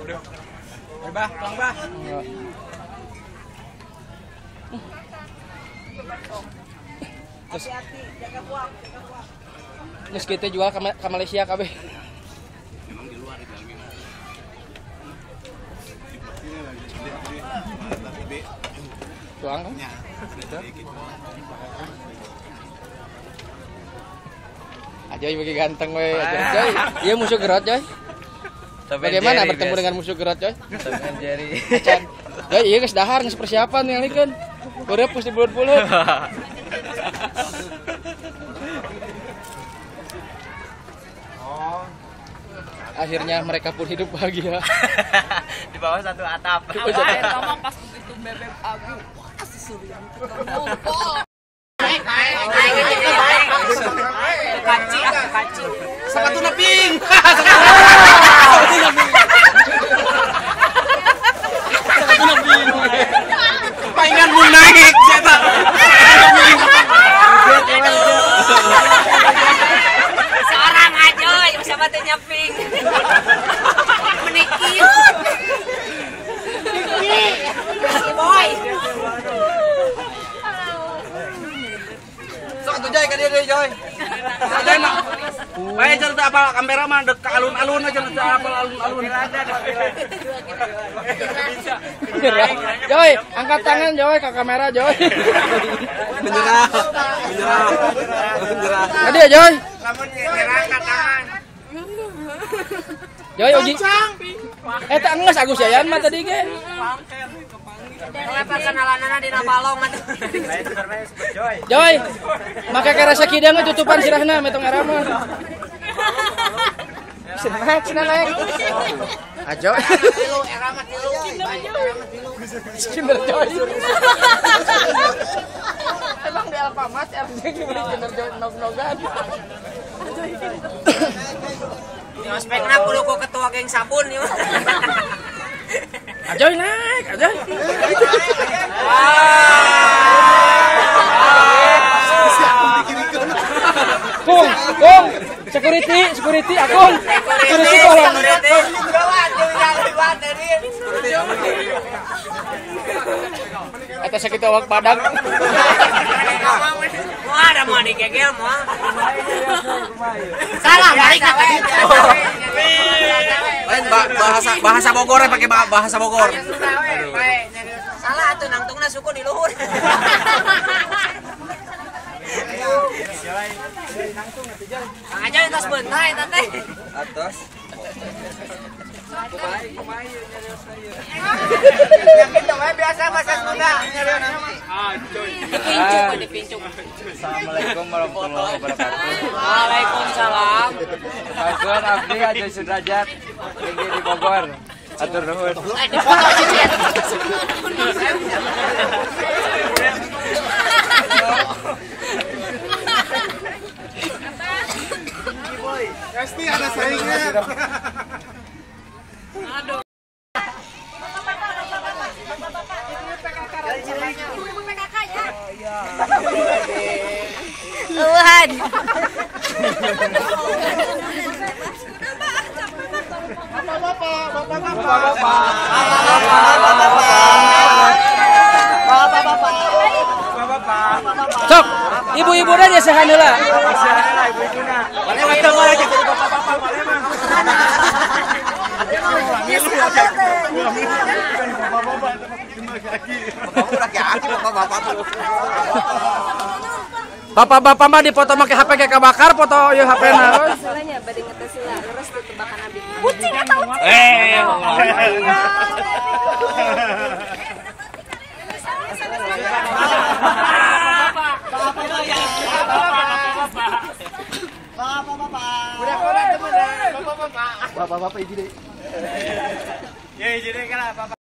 Bah, tolong bah. Hati-hati, jaga buang. Terus kita jual ke Malaysia kabeh. Memang di luar itu gimana? Tuang kan? Ajoy bagi ganteng we, Ajoy. Iya musuh Gerot, Joy. Bagaimana bertemu dengan musuh Gerot, Joy? Dengan Jerry. Joy, iya geus dahar geus persiapan yang likeun. Udah pus di bulut-bulut. Akhirnya mereka pun hidup bahagia. Di bawah satu atap. Kamu pas begitu bebek aku, wah si Surya ngumpul. Kaci. Sepatu neping. Paingan mun naik jeta. Seorang aja sama tanya pink. Menikir. Si boy. Sok tuh Joy ka dia deui Joy. Joy mah. Bae cerita apa kamera mah dek ka alun-alun aja cerita apa alun-alun. Joy, angkat tangan Joy ke kamera Joy. Menyerah. Tadi ya Joy. Lamun nyerah angkat tangan. Joy uji. Tak nges Agus Yayan mah tadi ge. Kenapa kenalanana dina balong atuh. Joy, make karasa kidang tutupan sirahna metong arama. Cenah naik. Ajo. Tilu erama tilu. Kinder Joy. Emang di Alfamart RJ beli Kinder Joy nog-nogan. Ospekna kudu ku ketua geng sabun ieu. Ajoy naik, Ajoy. Kung, security, Akung. Security tolong. Eta sakit awak badak. Wah, ada mau dikegel moal. Salah balik ka we. Lain bahasa Bogor ya pakai bahasa Bogor. Salah atuh nangtungna suku di luhur. Kang aja entos beunta eta teh. Atas. Yang itu we biasa bahasa Sunda nyariosna mah. Dipincu. Assalamualaikum warahmatullahi wabarakatuh. Waalaikumsalam. Hatur abdi Ajoy Sudrajat tinggi di Bogor. Atur nuhun. Pasti ada saingnya. Aduh. Tuhan. Sok, ibu-ibu aja sehan heula. Bapak-bapak mah dipoto make HP kayak kabakar, foto ieu HP-na. Salahnya bade ngetes heula, leres teu tebakan abi. Kucing eta ucing. Bapak-bapak izin deh. Ya izin deh kan Bapak.